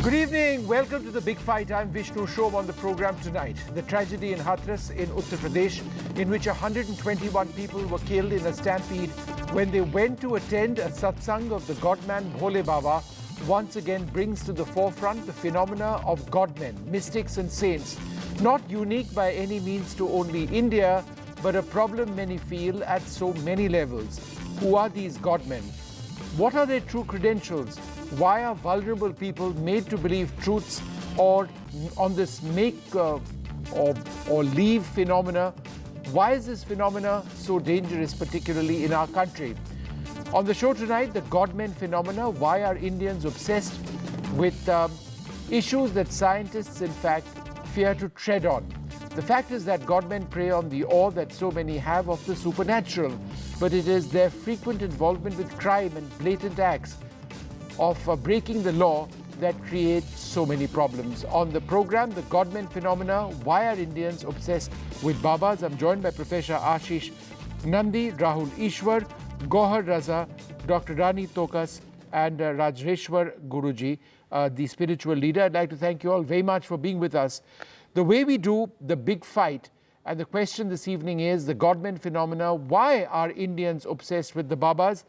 Good evening. Welcome to the Big Fight. I'm Vishnu Shom. On the program tonight, the tragedy in Hathras in Uttar Pradesh, in which 121 people were killed in a stampede when they went to attend a satsang of the Godman Bhole Baba, once again brings to the forefront the phenomena of godmen, mystics and saints. Not unique by any means to only India, but a problem many feel at so many levels. Who are these godmen? What are their true credentials? Why are vulnerable people made to believe truths or on this make or leave phenomena? Why is this phenomena so dangerous, particularly in our country? On the show tonight, the Godmen Phenomena. Why are Indians obsessed with issues that scientists, in fact, fear to tread on? The fact is that godmen prey on the awe that so many have of the supernatural, but it is their frequent involvement with crime and blatant acts of breaking the law that creates so many problems. On the program, the Godmen Phenomena. Why are Indians obsessed with Babas? I'm joined by Professor Ashish Nandi, Rahul Ishwar, Gohar Raza, Dr. Rani Tokas, and Rajgurus Guruji, the spiritual leader. I'd like to thank you all very much for being with us. The way we do the big fight, and the question this evening is the Godmen Phenomena. Why are Indians obsessed with the Babas?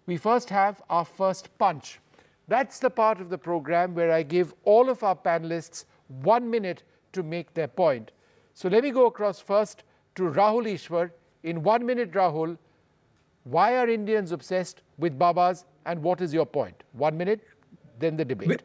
We first have our first punch. That's the part of the program where I give all of our panelists 1 minute to make their point. So let me go across first to Rahul Ishwar. In 1 minute, Rahul, why are Indians obsessed with Babas and what is your point? 1 minute, then the debate.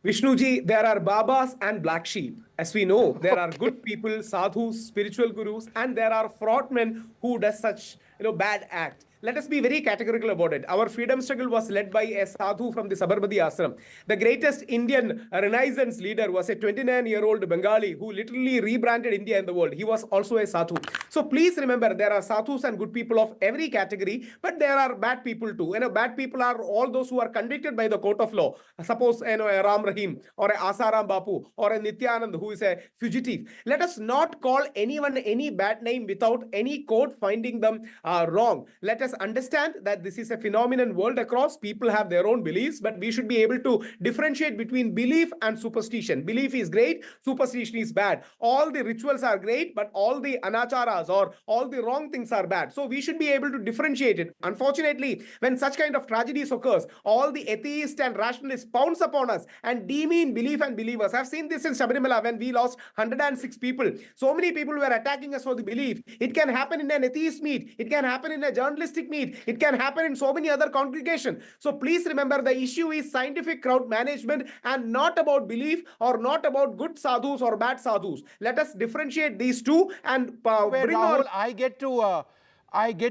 Vishnuji, there are Babas and black sheep. As we know, there are good people, sadhus, spiritual gurus, and there are fraudmen who does such bad act. Let us be very categorical about it. Our freedom struggle was led by a sadhu from the Sabarmati ashram. The greatest Indian Renaissance leader was a 29-year-old Bengali who literally rebranded India in the world. He was also a sadhu. So please remember, there are sadhus and good people of every category, but there are bad people too. Bad people are all those who are convicted by the court of law. Suppose a Ram Rahim or a Asaram Bapu or a Nityanand who is a fugitive. Let us not call anyone any bad name without any court finding them wrong. Let us understand that this is a phenomenon world across. People have their own beliefs, but we should be able to differentiate between belief and superstition. Belief is great, superstition is bad. All the rituals are great, but all the anacharas or all the wrong things are bad. So we should be able to differentiate it. Unfortunately, when such kind of tragedies occurs, all the atheists and rationalists pounce upon us and demean belief and believers. I've seen this in Sabarimala when we lost 106 people. So many people were attacking us for the belief. It can happen in an atheist meet. It can happen in a journalistic meet. It can happen in so many other congregations. So please remember, the issue is scientific crowd management and not about belief or not about good sadhus or bad sadhus. Let us differentiate these two and bring Rahul, I get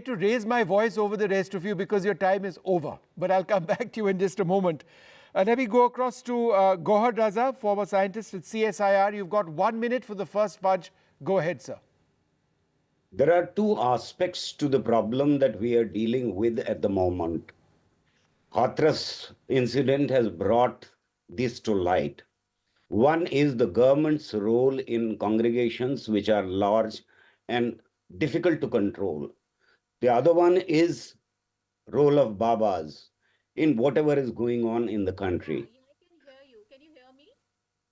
to raise my voice over the rest of you because your time is over. But I'll come back to you in just a moment. Let me go across to Gohar Raza, former scientist at CSIR. You've got 1 minute for the first punch. Go ahead, sir. There are two aspects to the problem that we are dealing with at the moment. Hathras incident has brought this to light. One is the government's role in congregations which are large and difficult to control. The other one is role of Babas in whatever is going on in the country. I can hear you. Can you hear me?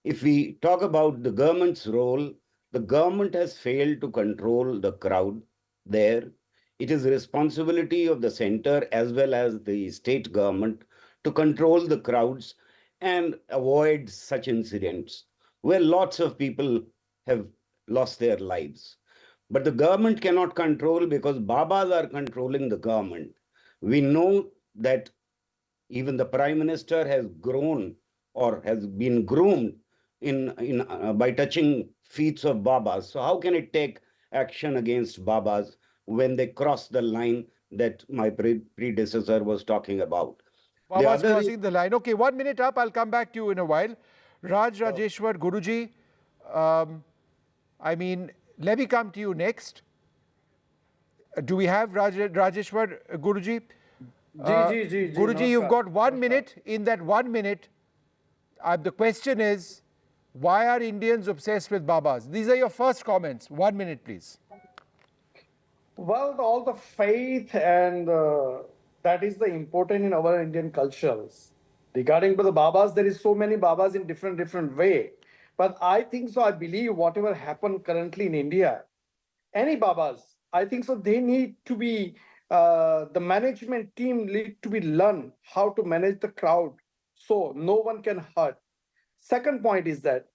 If we talk about the government's role, the government has failed to control the crowd there. It is the responsibility of the center as well as the state government to control the crowds and avoid such incidents where lots of people have lost their lives. But the government cannot control because Babas are controlling the government. We know that even the Prime Minister has grown or has been groomed by touching feet of Babas. So how can it take action against Babas when they cross the line that my predecessor was talking about? Babas crossing the line. Okay, 1 minute up. I'll come back to you in a while. Rajeshwar Guruji, let me come to you next. Do we have Rajeshwar Guruji? Guruji, you've got 1 minute. In that 1 minute, the question is, why are Indians obsessed with Babas? These are your first comments. 1 minute, please. Well, all the faith and that is the important in our Indian cultures. Regarding to the Babas, there is so many Babas in different way. But I think so, I believe whatever happened currently in India, any Babas, I think so, they need to be, the management team need to be learn how to manage the crowd so no one can hurt. Second point is that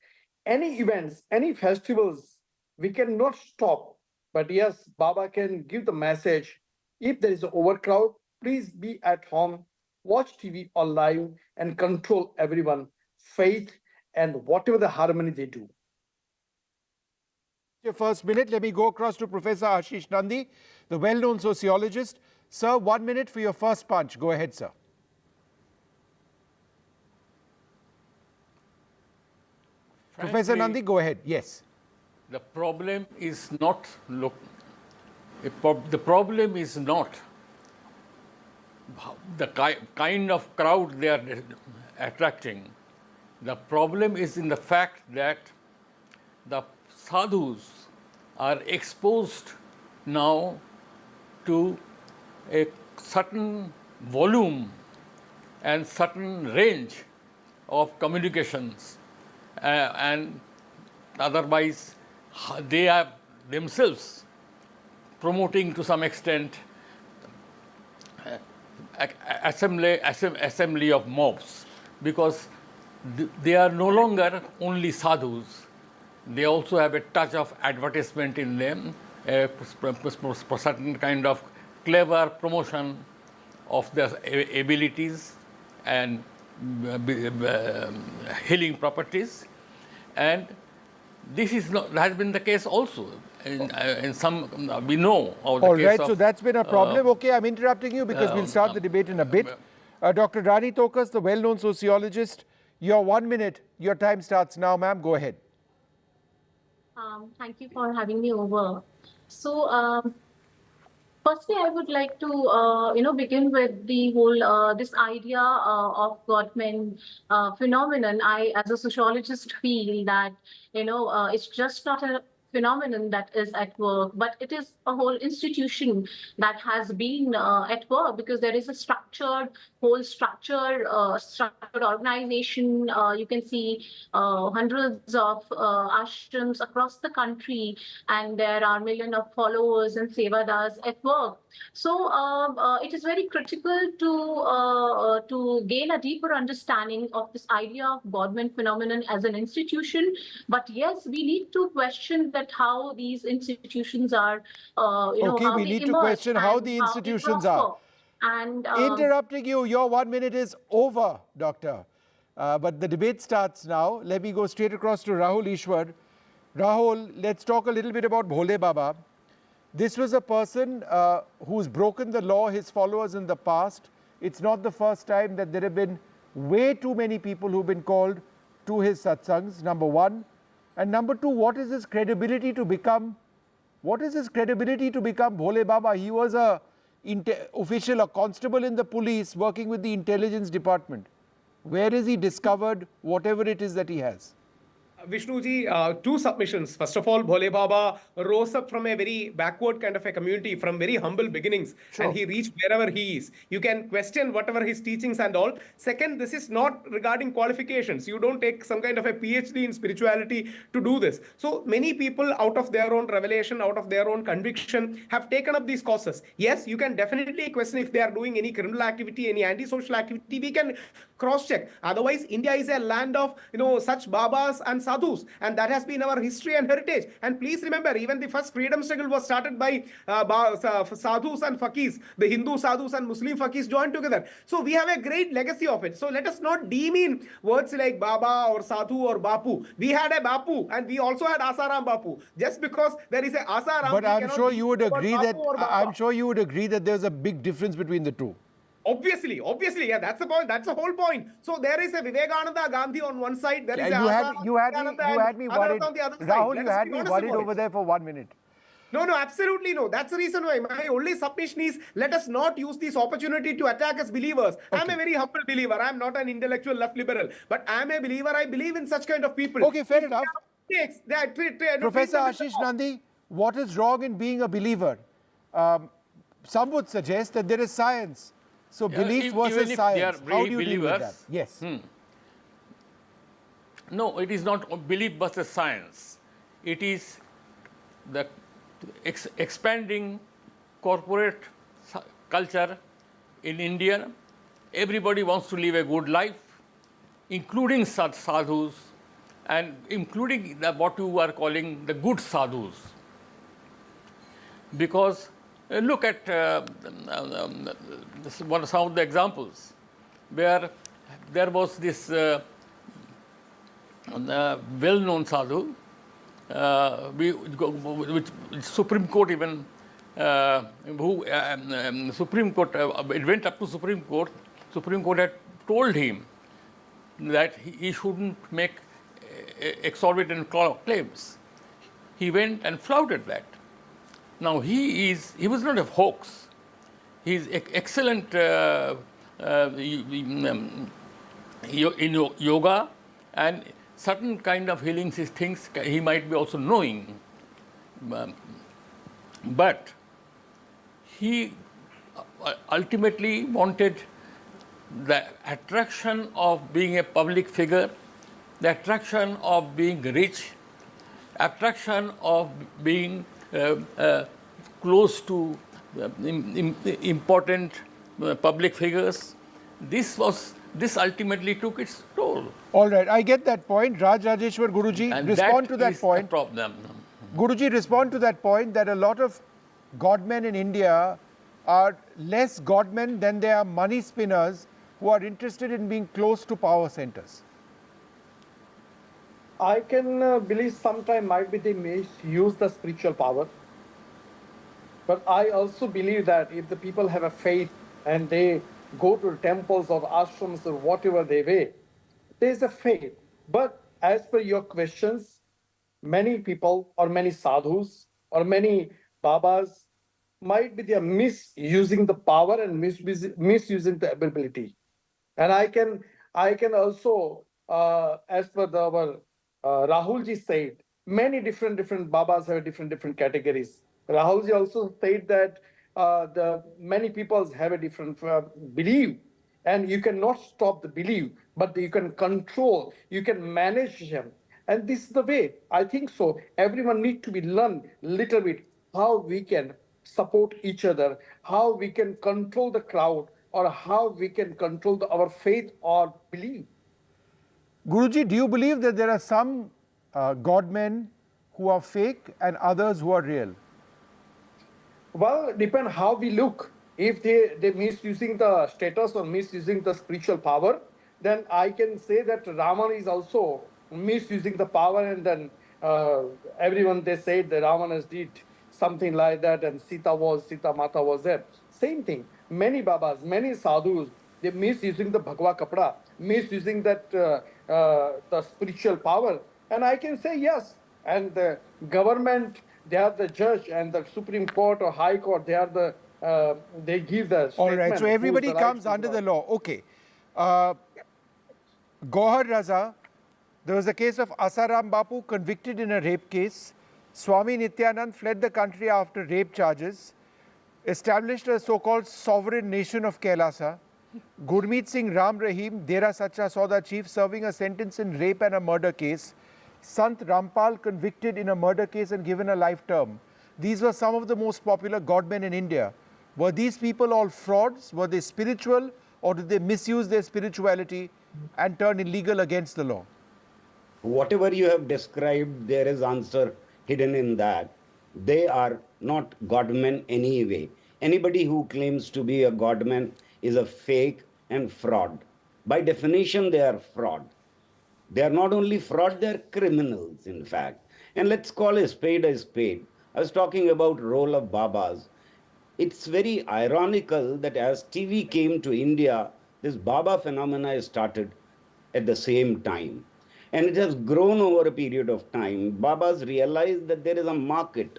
any events, any festivals, we cannot stop. But yes, Baba can give the message. If there is an overcrowd, please be at home, watch TV or live, and control everyone, faith, and whatever the harmony they do. Your first minute, let me go across to Professor Ashish Nandi, the well-known sociologist. Sir, 1 minute for your first punch. Go ahead, sir. Professor Nandi, go ahead. Yes. The problem is not the problem is not the kind of crowd they are attracting. The problem is in the fact that the sadhus are exposed now to a certain volume and certain range of communications, and otherwise they are themselves promoting to some extent assembly of mobs, because they are no longer only sadhus. They also have a touch of advertisement in them, a certain kind of clever promotion of their abilities and healing properties, and this is not, has been the case also in some, we know of the All case right, of, so that's been a problem. Okay, I'm interrupting you because we'll start the debate in a bit. Dr. Rani Tokas, the well-known sociologist, your 1 minute, your time starts now, ma'am. Go ahead. Thank you for having me over. So, firstly, I would like to, begin with the whole this idea of Godmen phenomenon. I, as a sociologist, feel that it's just not a phenomenon that is at work, but it is a whole institution that has been at work, because there is a structured organization. You can see hundreds of ashrams across the country, and there are millions of followers and sevadas at work. So it is very critical to gain a deeper understanding of this idea of Godmen phenomenon as an institution. But yes, we need to question that how these institutions are, Okay, how we they need to emerge question how and the how they institutions are. prosper. And Interrupting you, your 1 minute is over, doctor. But the debate starts now. Let me go straight across to Rahul Ishwar. Rahul, let's talk a little bit about Bhole Baba. This was a person who's broken the law, his followers in the past. It's not the first time that there have been way too many people who've been called to his satsangs, number one. And number two, what is his credibility to become? What is his credibility to become Bhole Baba? He was a official, a constable in the police working with the intelligence department. Where is he discovered whatever it is that he has? Vishnuji, two submissions. First of all, Bhole Baba rose up from a very backward kind of a community, from very humble beginnings, and he reached wherever he is. You can question whatever his teachings and all. Second, this is not regarding qualifications. You don't take some kind of a PhD in spirituality to do this. So many people, out of their own revelation, out of their own conviction, have taken up these causes. Yes, you can definitely question if they are doing any criminal activity, any anti-social activity. We can cross-check. Otherwise, India is a land of such Babas and sadhus, and that has been our history and heritage. And please remember, even the first freedom struggle was started by sadhus and fakirs. The Hindu sadhus and Muslim fakirs joined together. So we have a great legacy of it. So let us not demean words like Baba or Sadhu or Bapu. We had a Bapu, and we also had Asaram Bapu. Just because there is a Asaram, but I'm sure you would agree that there's a big difference between the two. Obviously, yeah, that's the point. That's the whole point. So there is a Vivekananda Gandhi on one side. There is you had me worried. On the other Rahul, side. you had me worried over there for 1 minute. No, absolutely no. That's the reason why my only submission is, let us not use this opportunity to attack as believers. Okay. I'm a very humble believer. I'm not an intellectual left liberal, but I'm a believer. I believe in such kind of people. Okay, fair enough. Professor Ashish Nandi, what is wrong in being a believer? Some would suggest that there is science. So belief even versus if they are science. How do you deal with that? believers, Yes. No, it is not belief versus science. It is the expanding corporate culture in India. Everybody wants to live a good life, including sadhus and including what you are calling the good sadhus. Because look at some of the examples where there was this well-known sadhu, which Supreme Court even, Supreme Court, it went up to Supreme Court. Supreme Court had told him that he shouldn't make exorbitant claims. He went and flouted that. Now he was not a hoax. He is excellent in yoga, and certain kind of healing things he might be also knowing. But he ultimately wanted the attraction of being a public figure, the attraction of being rich, attraction of being close to important public figures. This ultimately took its toll. All right, I get that point. Rajeshwar Guruji, And respond to that is point. the problem. Guruji, respond to that point that a lot of godmen in India are less godmen than they are money spinners who are interested in being close to power centers. I can believe sometime might be they misuse the spiritual power. But I also believe that if the people have a faith and they go to temples or ashrams or whatever they way, there is a faith. But as per your questions, many people or many sadhus or many babas might be they are misusing the power and misusing the ability. And I can also, as per our Rahulji said, many different babas have different categories. Rahulji also said that the many people have a different belief, and you cannot stop the belief, but you can control, you can manage them. And this is the way, I think so. Everyone needs to be learn little bit how we can support each other, how we can control the crowd, or how we can control our faith or belief. Guruji, do you believe that there are some godmen who are fake and others who are real? Well, depend how we look. If they misusing the status or misusing the spiritual power, then I can say that Raman is also misusing the power, and then everyone they said that Ravana did something like that, and Sita Mata was there. Same thing. Many babas, many sadhus, they misusing the Bhagwa Kapda, misusing that the spiritual power. And I can say yes. And the government, they are the judge, and the Supreme Court or High Court, they are the they give the All right, so statement everybody who's the right comes who's under wrong. the law. Okay. Gohar Raza, there was a case of Asaram Bapu convicted in a rape case. Swami Nityanand fled the country after rape charges, established a so-called sovereign nation of Kailasa. Gurmeet Singh Ram Rahim, Dera Sacha Sauda chief, serving a sentence in rape and a murder case. Sant Rampal convicted in a murder case and given a life term. These were some of the most popular godmen in India. Were these people all frauds? Were they spiritual, or did they misuse their spirituality and turn illegal against the law? Whatever you have described, there is answer hidden in that. They are not godmen anyway. Anybody who claims to be a godman is a fake and fraud. By definition, they are fraud. They are not only fraud, they are criminals, in fact. And let's call a spade a spade. I was talking about role of Babas. It's very ironical that as TV came to India, this Baba phenomena started at the same time. And it has grown over a period of time. Babas realized that there is a market,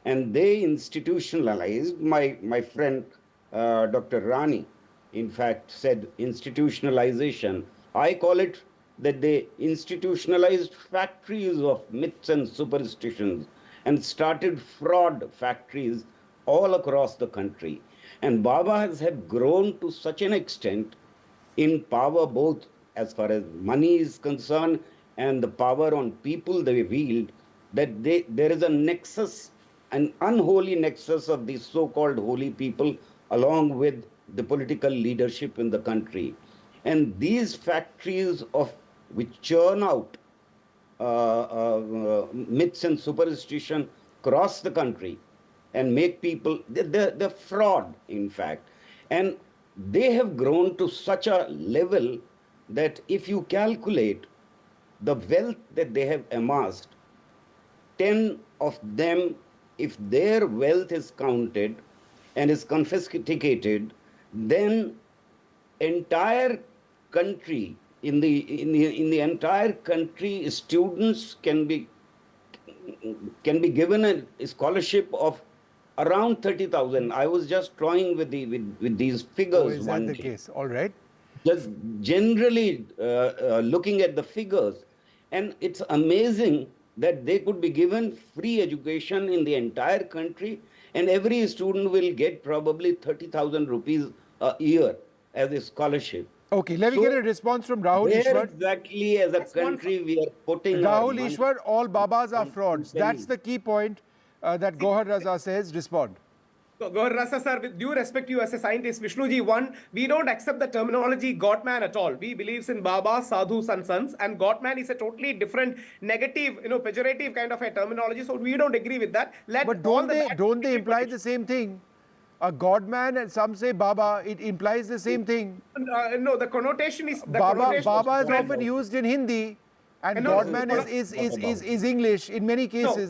and they institutionalized. My friend Dr. Rani, in fact, said institutionalization. I call it that they institutionalized factories of myths and superstitions and started fraud factories all across the country. And Babas have grown to such an extent in power, both as far as money is concerned and the power on people they wield, that there is a nexus, an unholy nexus of these so-called holy people along with the political leadership in the country. And these factories of which churn out myths and superstition across the country and make people, they're fraud, in fact. And they have grown to such a level that if you calculate the wealth that they have amassed, 10 of them, if their wealth is counted and is confiscated, then entire country, in the entire country, students can be given a scholarship of around 30,000. I was just toying with these figures. Oh, is that the case? All right. Just generally looking at the figures, and it's amazing that they could be given free education in the entire country, and every student will get probably 30,000 rupees a year as a scholarship. Okay, let me get a response from Rahul Where Ishwar. exactly as a country we are putting our Rahul money? Ishwar, all Babas are frauds. That's the key point that Gohar Raza says. Respond. Gaur Rasa sir, with due respect to you as a scientist, Vishnuji, one, we don't accept the terminology Godman at all. We believe in Baba, Sadhus and Sons, and Godman is a totally different, negative, pejorative kind of a terminology. So we don't agree with that. But don't they imply the same thing? A Godman and some say Baba, it implies the same thing. No, the connotation is Baba is often used in Hindi, and No, Godman is English in many cases.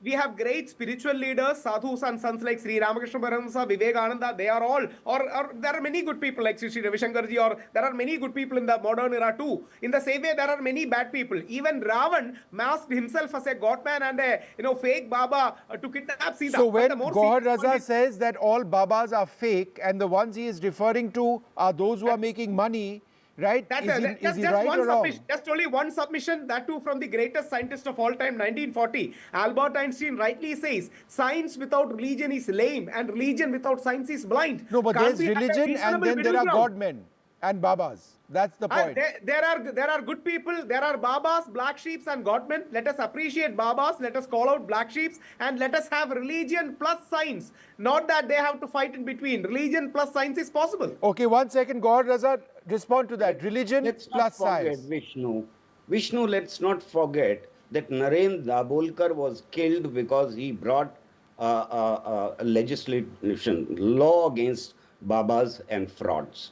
We have great spiritual leaders, sadhus and sons like Sri Ramakrishna Paramhansa, Vivekananda. They are all, or there are many good people like Sri Ravi Shankarji, or there are many good people in the modern era too. In the same way, there are many bad people. Even Ravan masked himself as a godman and a fake Baba to kidnap Sita. So when Gohar Raza says that all Babas are fake and the ones he is referring to are those who are making money, right? Is he right or wrong? Just only one submission, that too from the greatest scientist of all time, 1940. Albert Einstein rightly says, science without religion is lame and religion without science is blind. No, but there's religion and then there are Godmen and Babas. That's the point. There are good people, there are Babas, black sheeps and Godmen. Let us appreciate Babas, let us call out black sheeps, and let us have religion plus science. Not that they have to fight in between. Religion plus science is possible. Okay, 1 second, Gohar Raza, respond to that. Religion Let's plus not forget, science. Vishnu, let's not forget that Naren Dabolkar was killed because he brought a legislation, law against Babas and frauds.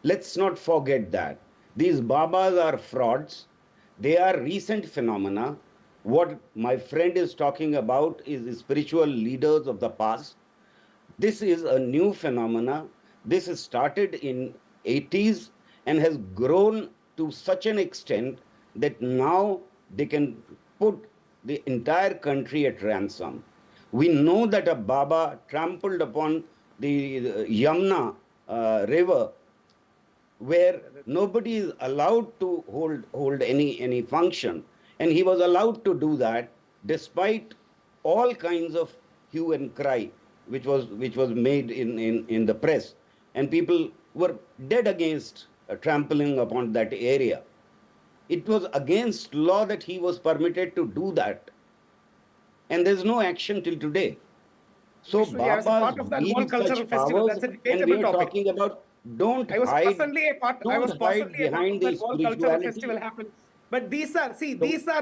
Let's not forget that. These Babas are frauds. They are recent phenomena. What my friend is talking about is the spiritual leaders of the past. This is a new phenomena. This has started in 80s and has grown to such an extent that now they can put the entire country at ransom. We know that a Baba trampled upon the Yamuna river, where nobody is allowed to hold any function, and he was allowed to do that despite all kinds of hue and cry which was made in the press, and people were dead against trampling upon that area. It was against law that he was permitted to do that, and there's no action till today. So Babas part of that whole cultural festival. That's a debatable and we are topic. talking about I was personally a part of that whole cultural festival happened. But these are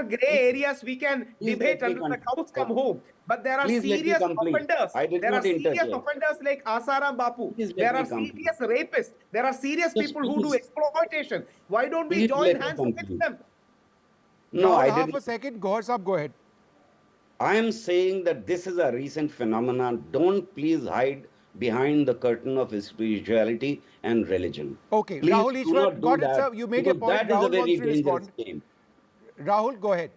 grey areas we can debate until the cows come home. But there are serious offenders. There are serious offenders like Asaram Bapu. There are serious rapists. There are serious people who do exploitation. Why don't we join hands against them? No, I didn't. Half a second, Gohar Saab, go ahead. I am saying that this is a recent phenomenon. Don't please hide behind the curtain of spirituality and religion. Okay, Please Rahul Ishwar, got it, sir. You made your point. That is a Rahul very wants to dangerous respond. game. Rahul, go ahead.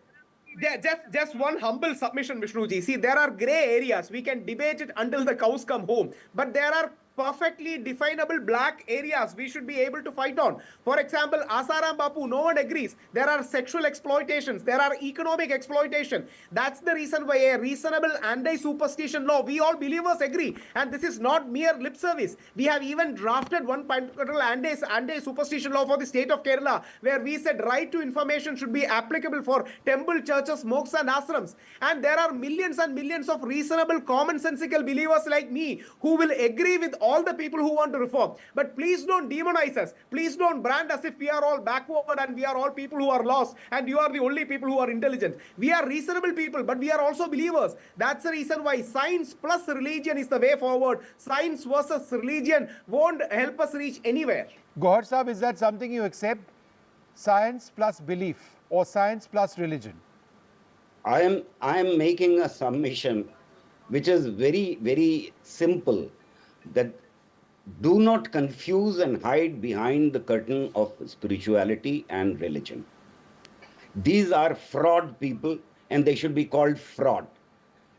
Just one humble submission, Vishnuji. See, there are grey areas. We can debate it until the cows come home. But there are perfectly definable black areas we should be able to fight on. For example, Asaram Bapu, no one agrees. There are sexual exploitations, there are economic exploitation. That's the reason why a reasonable anti-superstition law, we all believers agree. And this is not mere lip service. We have even drafted one particular anti-superstition law for the state of Kerala, where we said right to information should be applicable for temple, churches, mosques and ashrams. And there are millions and millions of reasonable, commonsensical believers like me who will agree with all the people who want to reform. But please don't demonize us. Please don't brand as if we are all backward and we are all people who are lost and you are the only people who are intelligent. We are reasonable people, but we are also believers. That's the reason why science plus religion is the way forward. Science versus religion won't help us reach anywhere. Gohar Saab, is that something you accept? Science plus belief or science plus religion? I am making a submission which is very, very simple, that do not confuse and hide behind the curtain of spirituality and religion. These are fraud people and they should be called fraud.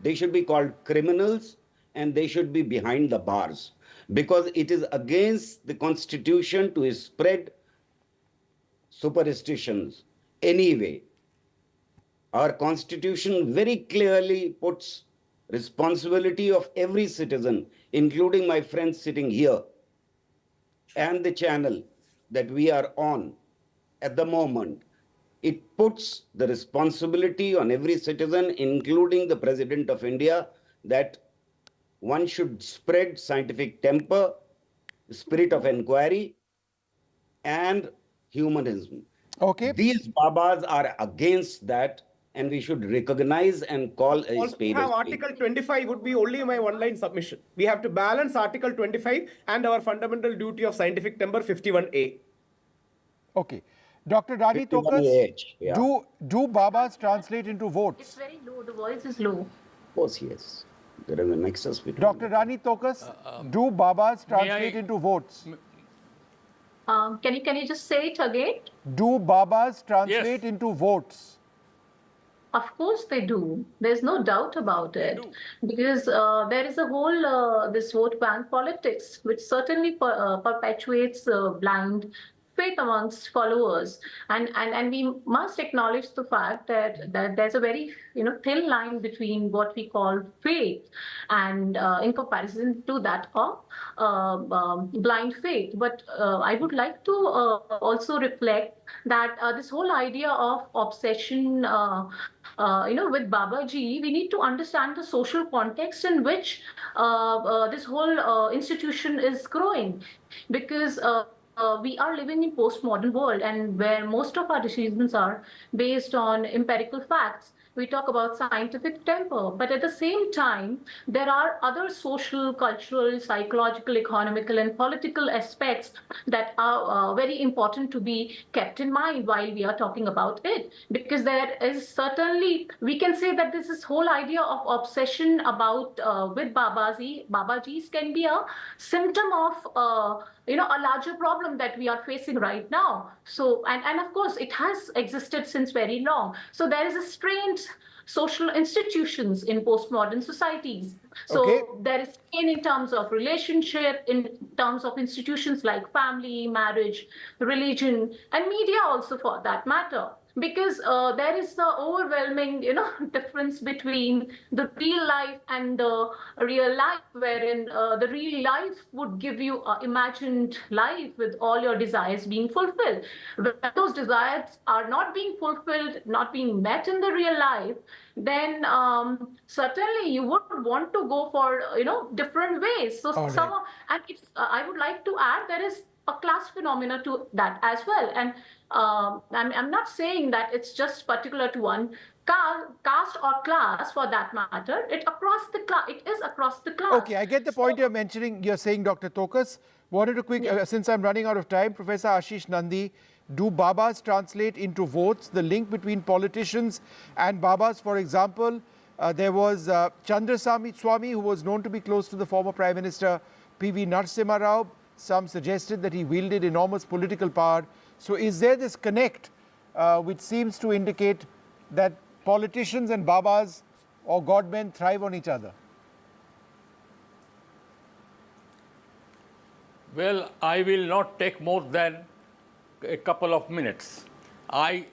They should be called criminals and they should be behind the bars, because it is against the constitution to spread superstitions anyway. Our constitution very clearly puts responsibility of every citizen, including my friends sitting here, and the channel that we are on at the moment. It puts the responsibility on every citizen, including the President of India, that one should spread scientific temper, spirit of inquiry, and humanism. Okay. These Babas are against that, and we should recognize and call a Also, spade have a spade. Article 25 would be only my one-line submission. We have to balance Article 25 and our fundamental duty of scientific temper 51A. Okay. Dr. Rani Tokas, 51AH, yeah. do Babas translate into It's votes? very low. The voice is low. Of course, yes. There is a nexus between Dr. Rani Tokas, do Babas translate I- into votes? Can you just say it again? Do Babas translate Yes. into votes? Of course they do. There's no doubt about it, because there is a whole this vote bank politics, which certainly perpetuates blind faith amongst followers, and we must acknowledge the fact that there's a very thin line between what we call faith and in comparison to that of blind faith. But I would like to also reflect that this whole idea of obsession with Babaji, we need to understand the social context in which this whole institution is growing, because we are living in postmodern world, and where most of our decisions are based on empirical facts. We talk about scientific temper, but at the same time, there are other social, cultural, psychological, economical, and political aspects that are very important to be kept in mind while we are talking about it. Because there is certainly, we can say that this whole idea of obsession about with Babaji's can be a symptom of a larger problem that we are facing right now. So, and of course, it has existed since very long. So there is a strained social institutions in postmodern societies. So Okay. there is strain in terms of relationship, in terms of institutions like family, marriage, religion, and media also for that matter. Because there is the overwhelming, difference between the real life and the real life, wherein the real life would give you an imagined life with all your desires being fulfilled. When those desires are not being fulfilled, not being met in the real life, then certainly you would want to go for different ways. So All right. and it's, I would like to add, there is a class phenomena to that as well. And I'm not saying that it's just particular to one caste or class for that matter. It is across the class. Okay, I get the point you're mentioning. You're saying, Dr. Tokas. Wanted to quick, since I'm running out of time, Professor Ashish Nandi, do Babas translate into votes? The link between politicians and Babas, for example, there was Chandraswamy, who was known to be close to the former Prime Minister P.V. Narasimha Rao. Some suggested that he wielded enormous political power. So is there this connect which seems to indicate that politicians and Babas or godmen thrive on each other? Well, I will not take more than a couple of minutes. I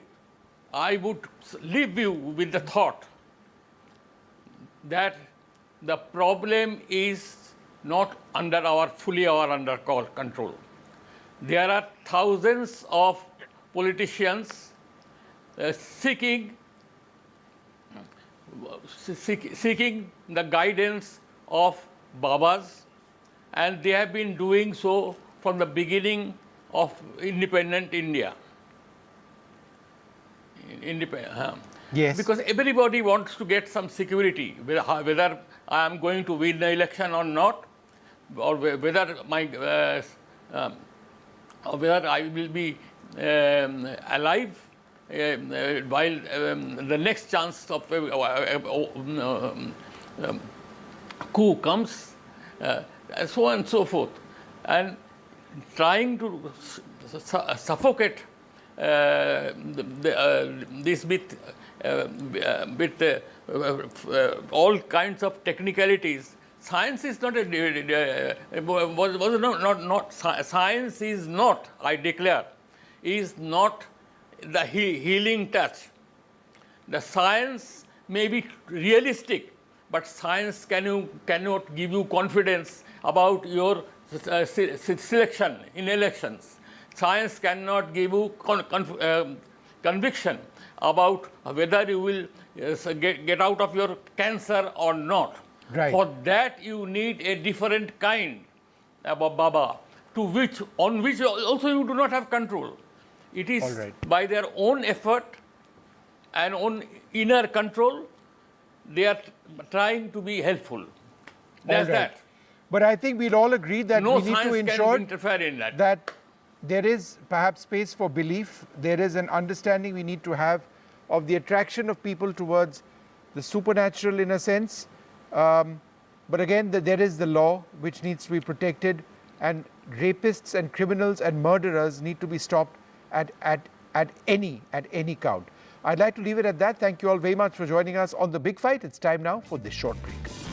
would leave you with the thought that the problem is not fully under control. There are thousands of politicians seeking the guidance of Babas, and they have been doing so from the beginning of independent India. Yes. Because everybody wants to get some security, whether I am going to win the election or not, or whether whether I will be alive while the next chance of coup comes, and so on and so forth. And trying to suffocate this with all kinds of technicalities. Science is not science is not, I declare, is not the healing touch. The science may be realistic, but science cannot give you confidence about your selection in elections. Science cannot give you conviction about whether you will get out of your cancer or not. Right. For that you need a different kind of Baba, on which also you do not have control. It is by their own effort and own inner control, they are trying to be helpful. That's that. But I think we'll all agree that No we need to science can ensure interfere in that there is perhaps space for belief. There is an understanding we need to have of the attraction of people towards the supernatural in a sense. But again, there is the law which needs to be protected, and rapists and criminals and murderers need to be stopped at any count. I'd like to leave it at that. Thank you all very much for joining us on The Big Fight. It's time now for this short break.